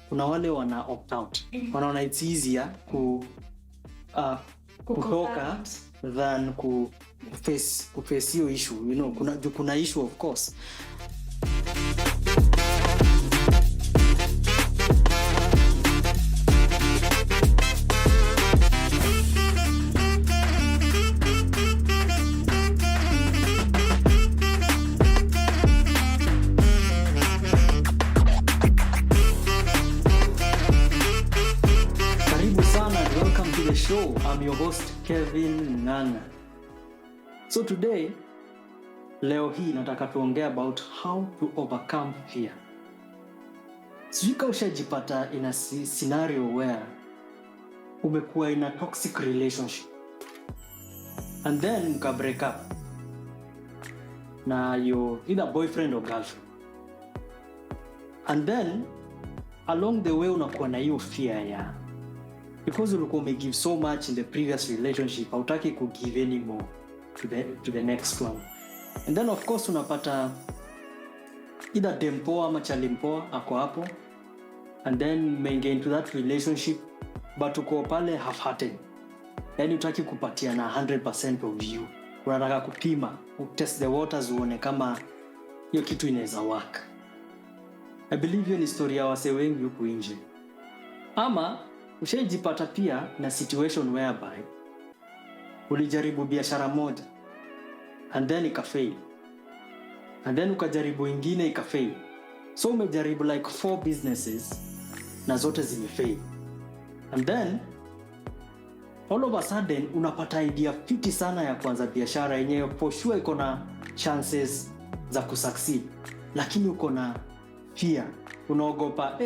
kuna wale wana opt out. Wanaona it's easier kutoka than face hiyo issue, you know, kuna issue of course. Show. I'm your host Kevin Nganga. So today, leo hii nataka tuongea about how to overcome fear. Sijui kama ushajipata in a scenario where umekuwa in a toxic relationship and then mka break up na your either boyfriend or girlfriend, and then along the way unakuwa na hiyo fear ya because ulikuwa umegive so much in the previous relationship, hautaki ku give any more to the next one. And then of course unapata either dempoa ama chalimpoa ako hapo, and then menge into that relationship but uko pale half-hearted. Yani utaki kupatia na 100% of you. Unataka kupima, test the waters uone kama hiyo kitu inaweza work. I believe hiyo ni story ya wase wengi huku nje. Ama ushajipata pia na situation whereby ulijaribu biashara moja and then ikafail, and then ukajaribu ingine ikafail. So umejaribu like 4 businesses na zote zimefail, and then all of a sudden unapata idea fiti sana ya kuanza biashara yenyewe for sure iko na chances za kusucceed, lakini uko na fear, unaogopa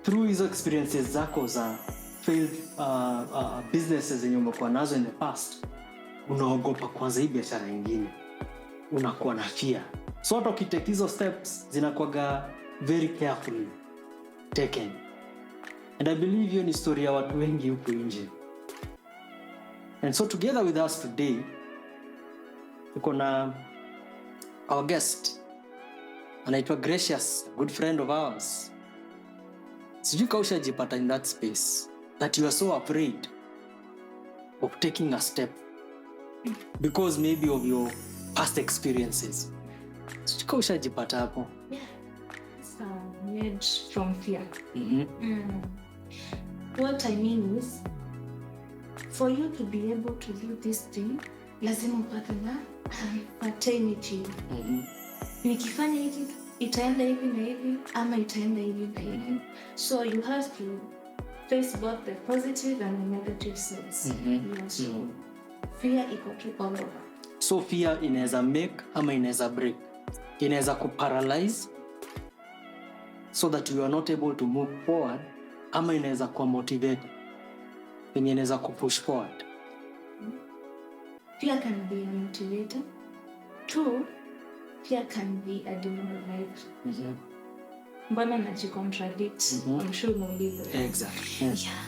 through hizo experiences zako za failed businesses zenye umekuwa nazo in the past, unaogopa kwanza hii biashara nyingine, unakuwa na fear. So hata ukitake hizo steps zinakuwaga very carefully taken. And I believe hiyo ni story ya watu wengi huku nje. And so together with us today tuko na our guest, anaitwa Gracious, good friend of ours. Sijui kama ushajipata in that space that you are so afraid of taking a step because maybe of your past experiences. Sijui kama ushajipata hapo. Yeah, it's made from fear. What I mean is, for you to be able to do this thing, lazima upate na certainty. Nikifanya hivi itaenda hivi na hivi ama itaenda hivi na hivi. So you have to face both the positive and the negative sides. So fear iko tu all over. So fear inaweza make ama inaweza break. Inaweza kuparalyze so that you are not able to move forward, ama inaweza kuwa motivate yenye inaweza kupush forward. Fear can be a motivator. 2, fear can be a demoralizer. Mbona najicontradict? I'm sure umeuliza. Exactly. Yes. Yeah.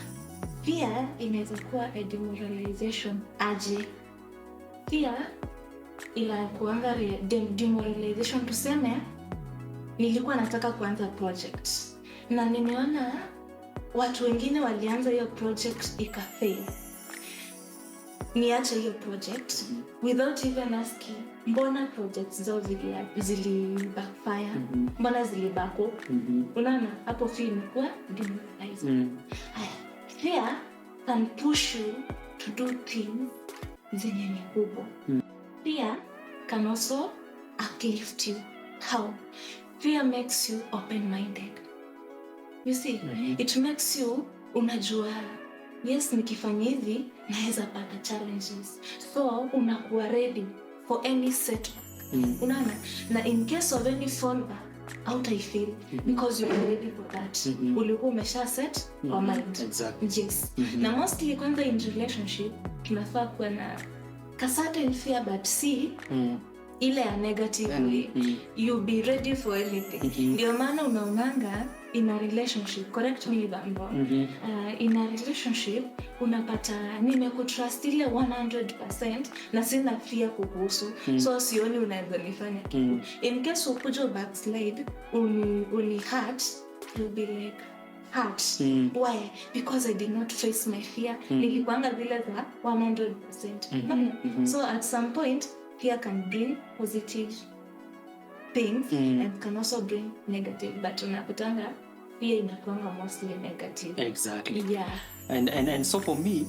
Fear inaweza kuwa a demoralization aje. Fear ila kuanga demoralization, tuseme nilikuwa nataka kuanza project na nimeona watu wengine walianza hiyo project ikafail. Niache hiyo project without even asking mbona projects zao zili backfire, mbona zili back up. Unaona hapo fear imekuwa demoralizing. Fear can push you to do things zenye ni kubwa. Fear can also uplift you. How? Fear makes you open-minded. You see, it makes you unajua, yes, nikifanya hivi naweza pata challenges. So unakuwa ready for any setback. Unaona, na in case of any fallback, hautaifeel because you are ready for that. Ulikuwa umesha set your mind. Exactly. Yes. Na mostly kwanza in relationship tunafaa kuwa na certain fear, but see ile ya negative you be ready for anything. Ndio maana unaonanga in a relationship, correct me if I'm wrong, in a relationship unapata nimekutrust ile 100% na sina fear kukuhusu, so sioni unaweza nifanya kitu. In case ukuja backslide uni hurt, you'll be like hurt. Why? Because I did not face my fear. Nilikuanga vile za 100%. So at some point, fear can bring positive things and can also bring negative. But unakutanga fear inakuanga mostly negative. Exactly. Yeah. And so for me,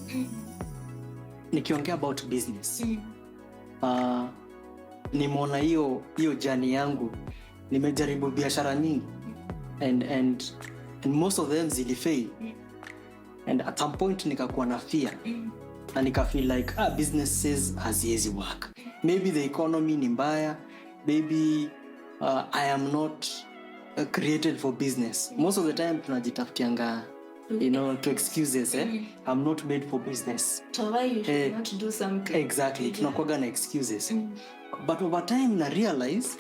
nikiongea about business, nimeona hiyo journey yangu, nimejaribu biashara nyingi and most of them zilifail. And at some point nikakuwa na fear and nika feel like businesses haziwezi work. Maybe the economy ni mbaya, maybe I am not created for business. Most of the time tunajitafutianga to excuses. I'm not made for business. So why you should not do something? Exactly. Tunakuwaga na excuses. But over time na realize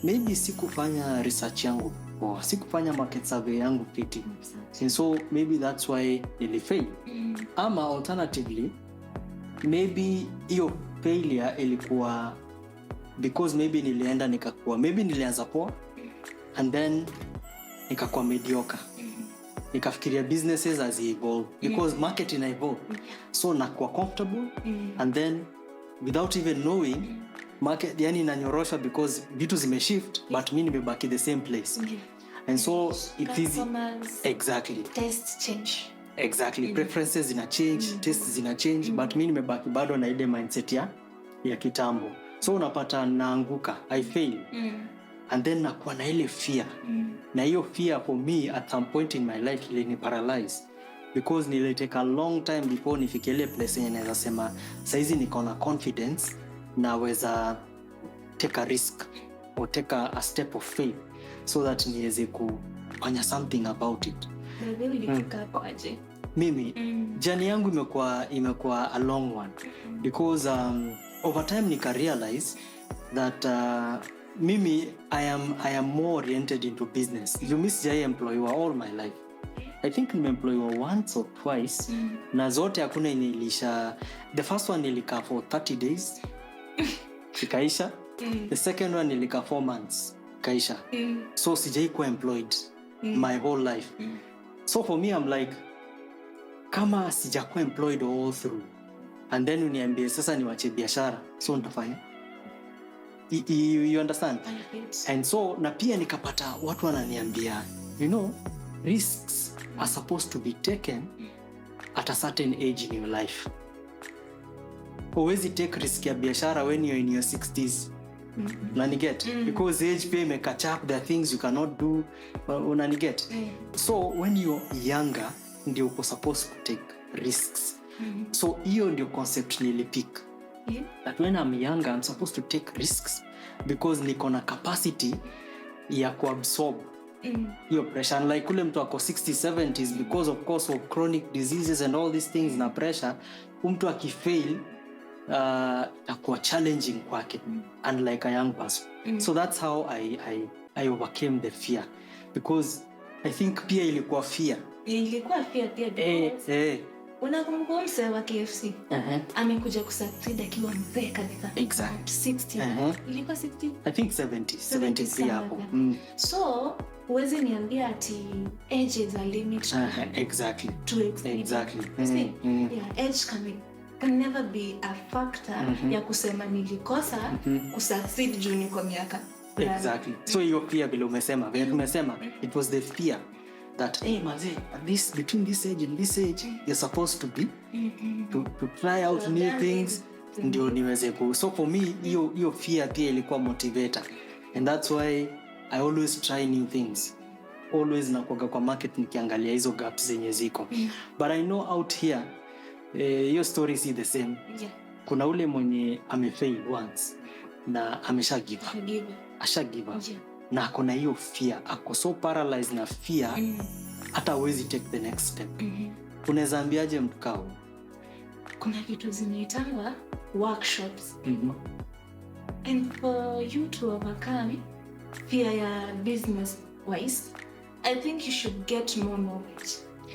maybe sikufanya research yangu or sikufanya market survey yangu fiti. And so maybe that's why nilifail. Ama alternatively, maybe hiyo failure ilikuwa because maybe nilianza poa and then nikakuwa mediocre. Nikafikiria businesses as evolve because market ina evolve. So nakuwa comfortable and then without even knowing market yani inanyorosha because vitu zimeshift but mimi nimebaki the same place. And so it is exactly taste change. Exactly. Preferences zina change, tastes zina change, but mimi nimebaki bado na ile mindset ya kitambo. So unapata naanguka, I fail. And then nakuwa na ile fear. Na hiyo fear for me at some point in my life ili ni paralyze because nili take a long time before nifike ile place yenye naweza sema saizi niko na confidence naweza take a risk or take a step of faith so that niweze kufanya something about it. Mimi journey yangu imekuwa a long one because over time nika realize that mimi I am more oriented into business. You miss jai employee all my life. I think nimeemployee once or twice na zote hakuna inilisha. The first one nilikaa for 30 days ikaisha. The second one nilikaa 4 months ikaisha. So sijai kuwa employed my whole life. So for me I'm like kama sijakuwa employed all through and then uniambie sasa niwache biashara, so nitafanya. You understand? And so na pia nikapata watu wananiambia risks are supposed to be taken at a certain age in your life. Huwezi take risk ya biashara when you're in your 60s. Unaniget? Because age pay may catch up, there are things you cannot do. Unaniget? So when you're younger ndio uko supposed to take risks. So hiyo ndio concept nilipick. That when I'm younger, I'm supposed to take risks because niko na capacity ya kuabsorb hiyo pressure. Like ule mtu ako 60s, 70s because of course of chronic diseases and all these things na pressure, mtu akifail itakuwa challenging kwake unlike a young person. So that's how I overcame the fear because I think pia ilikuwa fear. Ilikuwa fear pia. Unakumbuka mzee wa KFC? Amekuja kusucceed akiwa mzee kabisa. Exactly. 60. Ilikuwa 60? I think 73 hapo. So, huwezi niambia ati age is a limit. Exactly. To exceed. Exactly. Age can never be a factor ya kusema nilikosa kusucceed juu niko miaka. Exactly. So hiyo fear vile umesema, it was the fear that maze, between this age and this age you're supposed to be to try out new things ndio niweze ku. So for me hiyo fear pia ilikuwa motivator and that's why I always try new things. Always nakuaga kwa market nikiangalia hizo gaps zenye ziko. But I know out here your story is the same. Kuna ule mwenye amefail once na amesha give up. Na ako na hiyo fear, ako so paralyzed na fear hata hawezi take the next step. Unaweza ambiaje mtu kao? Kuna vitu zinaitangwa workshops. And for you to overcome fear ya business wise, I think you should get more knowledge.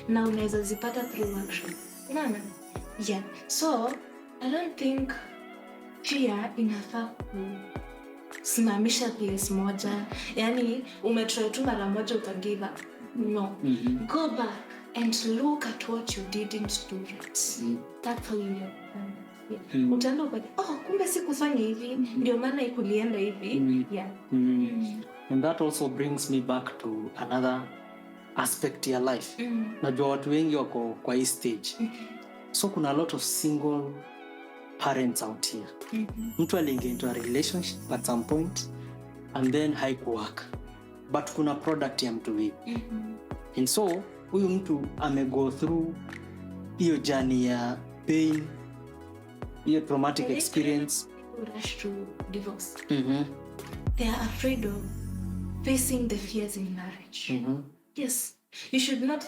Na unaweza zipata through workshops. Unaona? Yeah. So, I don't think fear inafaa simamisha place moja. Yani umetry tu mara moja ukagive up. No. Go back and look at what you didn't do right. That's how you utaenda upate, kumbe sikufanya hivi, ndio maana ikulienda hivi. Yeah. And that also brings me back to another aspect ya life. Najua watu wengi wako kwa hii stage. So kuna a lot of single parents out here. Mtu aliingia into a relationship at some point and then haikuwork. But kuna product ya mtu hii. And so huyu mtu amego through hiyo journey ya pain, hiyo traumatic experience. People rush to divorce. They are afraid of facing the fears in marriage. Yes, you should not.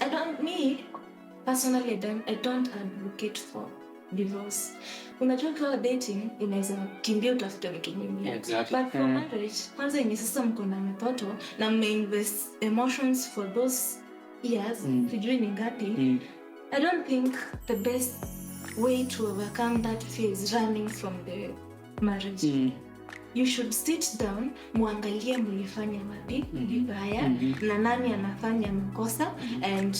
Personally, I don't advocate for divorce. Unajua kwa dating inaweza kimbia utafute mtu mwingine. Exactly. But for marriage, kwanza yenye sasa mko na mtoto na mmeinvest emotions for those years, sijui ni ngapi. I don't think the best way to overcome that fear is running from the marriage. You should sit down, muangalie mlifanya wapi vibaya na nani anafanya makosa and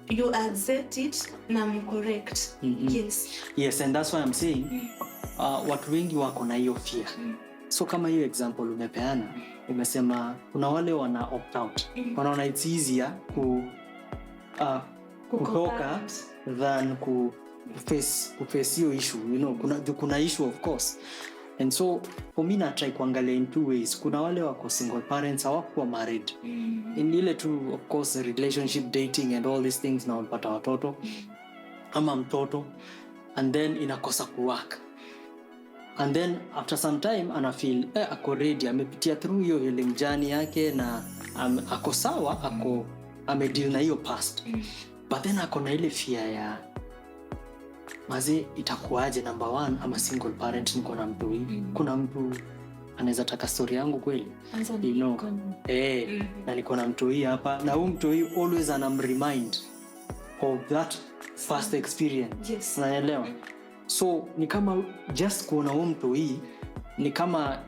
you accept it na mcorrect. Yes, and that's why I'm saying watu wengi wako na hiyo fear. So kama hiyo example umepeana, umesema kuna wale wana opt out. Wanaona it's easier kutoka than face hiyo issue, you know, kuna issue of course. And so for me na try kuangalia in two ways. Kuna wale wako single parents, hawakuwa married. In ile tu of course relationship, dating and all these things, na walipata watoto ama mtoto and then inakosa kuwork. And then after some time ana feel ako ready, amepitia through hiyo healing journey yake na ako sawa, amedeal na hiyo past. But then ako na ile fear ya maze itakuaje, number one, ama single parent, niko na mtu hii. Kuna mtu anaweza taka story yangu kweli, you know, na niko na mtu hii hapa, na huyu mtu hii always anamremind of that first experience. Unaelewa? So ni kama just kuona huyu mtu hii ni kama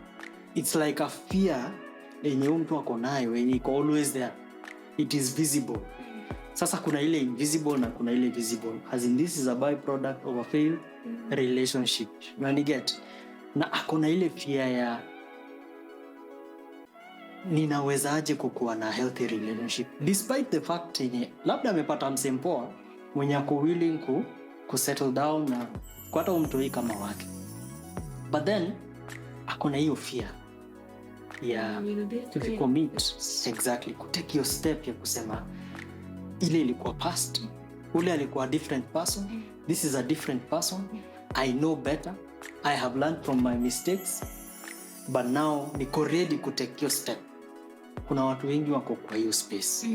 it's like a fear yenye huyu mtu ako nayo, yenye iko always there, it is visible. Sasa kuna ile invisible na kuna ile visible, as in this is a byproduct of a failed relationship. Get? Na akona ile fear ya ninawezaje kukuwa na healthy relationship despite the fact yenye labda amepata msempoa mwenye ako willing ku settle down na kupata umtoi kama wake, but then akona hiyo fear ya to commit, exactly, kutake your step ya kusema ile ilikuwa past, ule alikuwa a different person, this is a different person, I know better, I have learned from my mistakes, but now niko ready to take your step. Kuna watu wengi wako kwa hiyo space.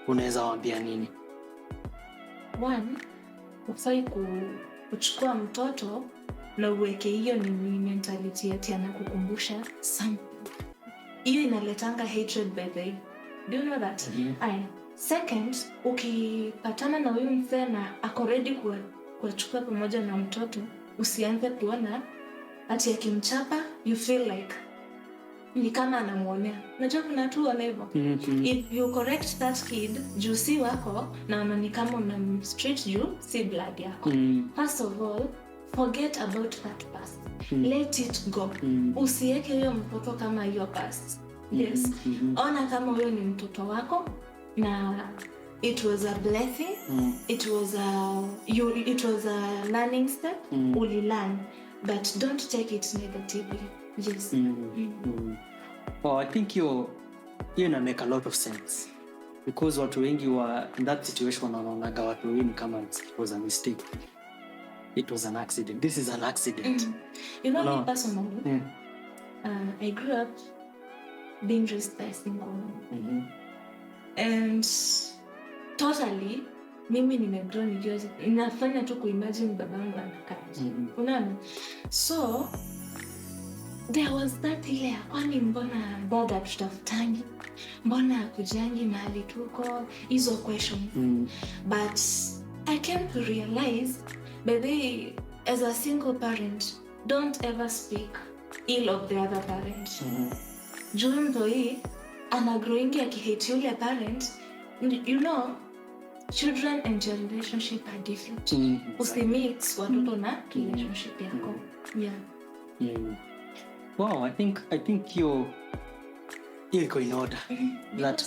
Unaweza waambia nini? One, ufai kuchukua mtoto na uweke hiyo ni mentality ati anakukumbusha something. Hiyo inaletanga hatred by the way. Do you know that? Second, ukipatana na huyu mzee na ako ready kuchukua pamoja na mtoto, usianze kuona ati akimchapa you feel like ni kama anamuonea. Unajua kuna tu walevo. If you correct that kid, juu si wako na ni kama unamstreet juu si blood yako. First of all, forget about that past. Let it go. Usiweke huyo mtoto kama your past. Yes. Ona kama huyo ni mtoto wako na it was a blessing. It was a learning step. Uli learn, but don't take it negatively. Yes. Well, I think you make a lot of sense, because watu wengi wa in that situation wanaonaga watu wengi kama it was a mistake, it was an accident, this is an accident. You know, me personally, I grew up being raised by a single mom. And totally mimi nimegrow nikiwa inafanya tu kuimagine babangu anakaa. Unaona? So there was that ile kwani mbona baba tutafutangi, mbona akujangi mahali tuko, hizo question. But I came to realize, baby, as a single parent, don't ever speak ill of the other parent. Juu ndo hii ana growing akihate yule parent, you know, children and your relationship are different. Usimix watoto na relationship yako. Yeah. Wow, I think you iko in order. That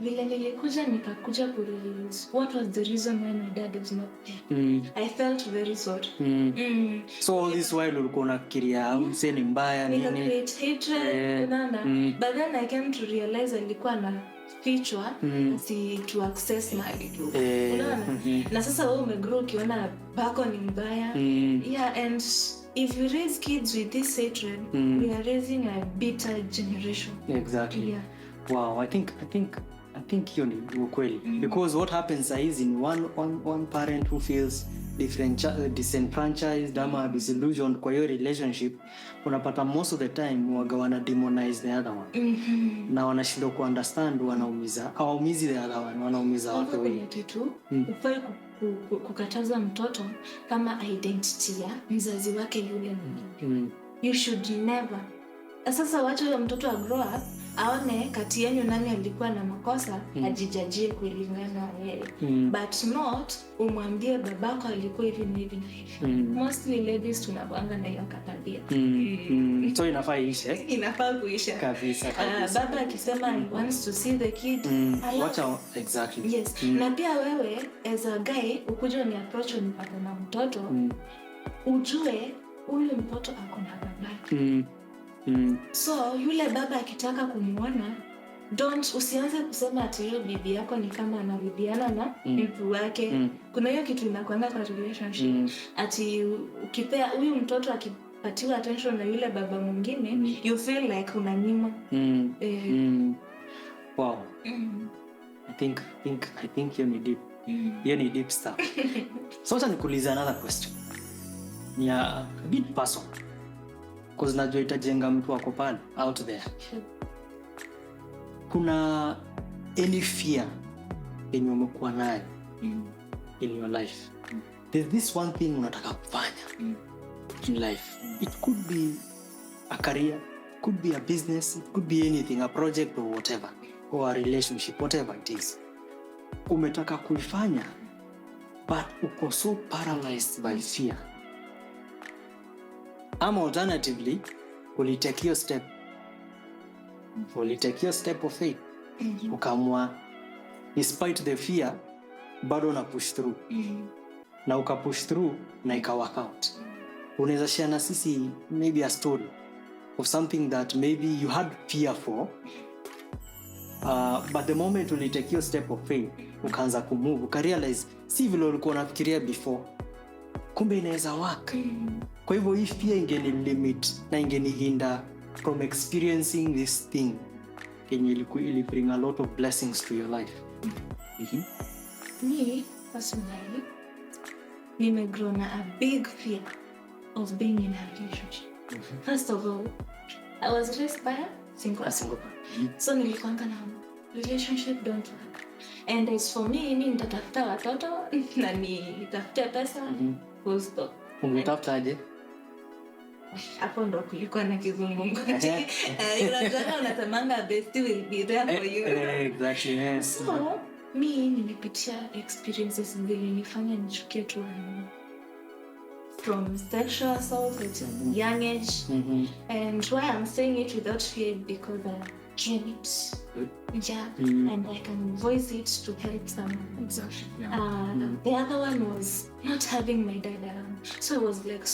vile nilikuja nikakuja kurealize what was the reason why my dad is not there. I felt very sorry. So all this while ulikuwa unafikiria mse ni mbaya nini? Create hatred, but then I came to realize alikuwa na fichwa si to access mali tu. Unaona? Na sasa wewe umegrow ukiona bako ni mbaya. Yeah, and if we raise kids with this hatred, we are raising a bitter generation. Exactly. Yeah. Wow, I think hiyo ni ukweli. Because what happens is in one parent who feels disenfranchised ama disillusioned kwa hiyo relationship, unapata most of the time waga wana demonize the other one. Na wanashindwa kuunderstand hawaumizi the other one, wanaumiza watu wengi. Ufai kukataza mtoto kama identity ya mzazi wake yule mwingine. You should never. Sasa wacha huyo mtoto grow up aone kati yenu nani alikuwa na makosa, ajijajie kulingana na yeye. But not umwambie babako alikuwa hivi na hivi na hivi. Mostly ladies tunakuanga na hiyo tabia. So inafaa iishe. Inafaa kuisha. Kabisa. Baba akisema he wants to see the kid. Watch out. Exactly. Yes. Na pia wewe as a guy ukuje ni approach unipata na mtoto, ujue ule mtoto ako na babake. So yule baba akitaka kumuona, usianze kusema ati hiyo bibi yako ni kama anarudiana na mtu wake. Kuna hiyo kitu inakuanga kwa relationship. Ati ukipea huyu mtoto akipatiwa attention na yule baba mwingine, you feel like unanyima. Wow. I think hiyo ni deep. Hiyo ni deep stuff. So acha nikuulize another question. Yeah, a bit personal. Because najua itajenga mtu wako pale out there. Kuna any fear yenye umekuwa nayo in your life? There's this one thing unataka kufanya in life. It could be a career, it could be a business, it could be anything, a project or whatever, or a relationship, whatever it is. Umetaka kuifanya, but uko so paralyzed by fear. Ama alternatively, will you take your step of faith? Ukamua, despite the fear, bado na push through. Na uka push through na ika work out. Unaweza share na sisi maybe a story of something that maybe you had fear for, but the moment will take your step of faith, ukaanza kumove, ukarealize si vile ulikuwa unafikiria before, kumbe inaweza work. Kwa hivyo hii fear ingeni limit na ingeni hinder from experiencing this thing yenye ili bring a lot of blessings to your life. Me personally, nimegrow na a big fear of being in a relationship. First of all, I was raised by a single. So nilikuanga na relationship don't work. And as for me, nitatafuta watoto na nitafute pesa. Full stop. Ungetafuta aje? Hapo ndo kulikuwa na kizungumkuti. Unajua unasemanga bestie will be there for you. Exactly, yes. So, mi nimepitia experiences zilinifanya nichukie tu from sexual assault at a young age. And why I'm saying it without fear because I can it. Yeah, and I can voice it to help someone. Exactly. The other one was not having my dad around. So it was like,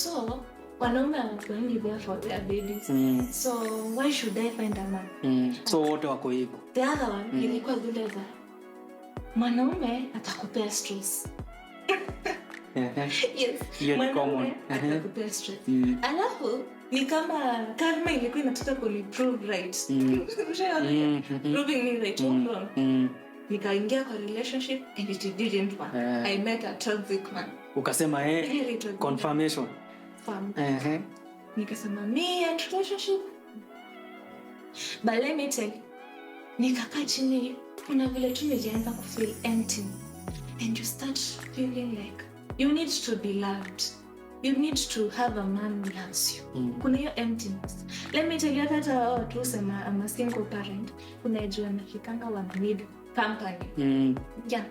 wanaume are going there for their babies. So why should I find a man? So wote wako hivyo. The other one ilikuwa zile za mwanaume atakupea stress. Yes. Mwanaume atakupea stress. Alafu ni kama karma ilikuwa inataka kuniprove right. Proving me right or wrong. Nikaingia kwa relationship and it didn't work. I met a toxic man. Ukasema confirmation. Nikasema me and relationship. But let me tell you, nikakaa chini, kuna vile tu nijianza kufeel empty. And you start feeling like you need to be loved. You need to have a man who loves you. Kuna hiyo emptiness. Let me tell you, hata watu sema I'm a single parent, unajua nafikanga wana need company. Yeah.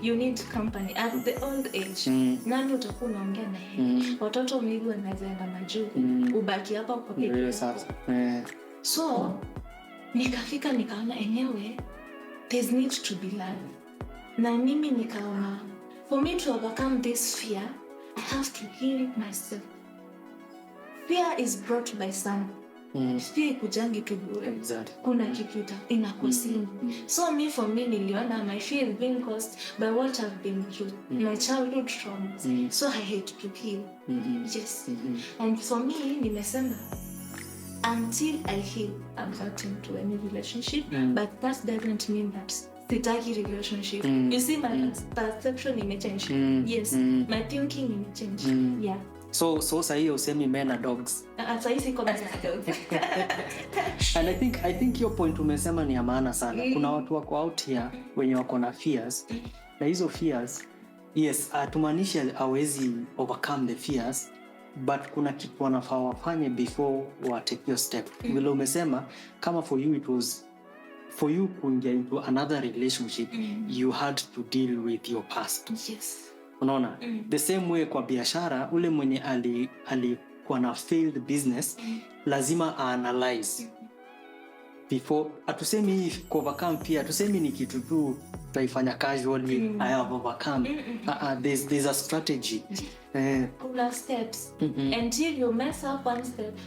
You need company at the old age. Nani utakuwa unaongea na yeye? Watoto maybe wanaweza enda majuu. Ubaki hapa kwa peke yako. So nikafika nikaona enyewe there's need to be love. Na mimi nikaona for me to overcome this fear, I have to heal myself. Fear is brought by some. Fear kujangi tu bure. Exactly. Kuna kitu inakusimu. So for me niliona my fear is being caused by what I've been through. My childhood traumas. So I hate to heal. Yes. And for me nimesema until I heal, I'm not into any relationship. But that doesn't mean that sitaki relationship. You see, my perception imechange. Yes. My thinking imechange. Yeah. So sahi usemi men are dogs. Sahi siko men are dogs. And I think your point umesema ni ya maana sana. Kuna watu wako out here wenye wako na fears. Na hizo fears, yes, atumanisha hawezi overcome the fears. But kuna kitu wanafaa wafanye before wa take your step. Vile umesema, kama for you it was for you kuingia into another relationship, you had to deal with your past. Yes. Unaona? The same way kwa biashara, ule mwenye alikuwa na failed business, lazima analyze. Before, atusemi overcome pia, atusemi ni kitu tu taifanya casually, I have overcome. There's a strategy. Kuna steps. Until you mess up one step,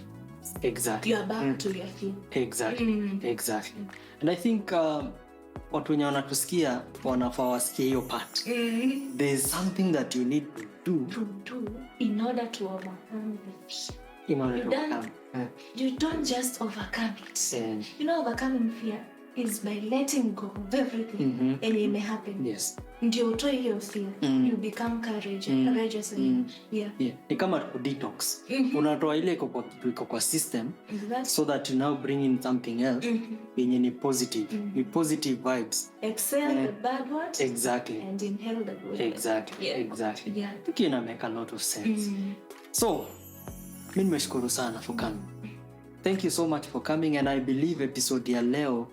exactly. You are back to your feet. Exactly. And I think watu wenye wanatusikia wanafaa wasikie hiyo part. There's something that you need to do in order to overcome the fear. You don't just overcome it. You know, overcoming fear is by letting go of everything and it may happen. Yes. Ndio utoe hiyo fear, you become courageous. Yeah. Ni kama detox. Unatoa ile iko kwa system, so that you now bring in something else yenye ni positive. Ni positive vibes. Exhale the bad words. Exactly. And inhale the good. Exactly. Yeah. Exactly. Yeah. I think ina make a lot of sense. So, mimi nimeshukuru sana for coming. Thank you so much for coming, and I believe episode ya leo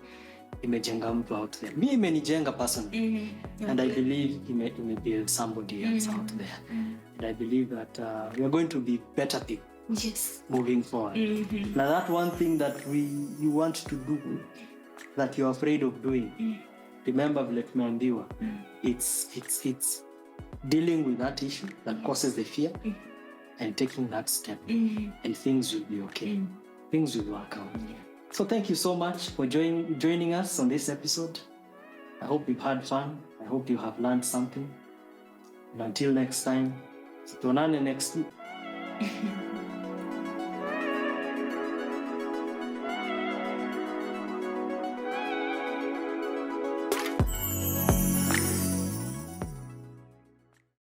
imejenga mtu out there. Mimi imenijenga personally. And I believe build somebody else out there. And I believe that we are going to be better people. Yes. Moving forward. Now that one thing that you want to do that you're afraid of doing. Remember vile tumeambiwa. It's dealing with that issue that causes the fear and taking that step. And things will be okay. Things will work out. So thank you so much for joining us on this episode. I hope you've had fun. I hope you have learned something. And until next time, tuonane next week.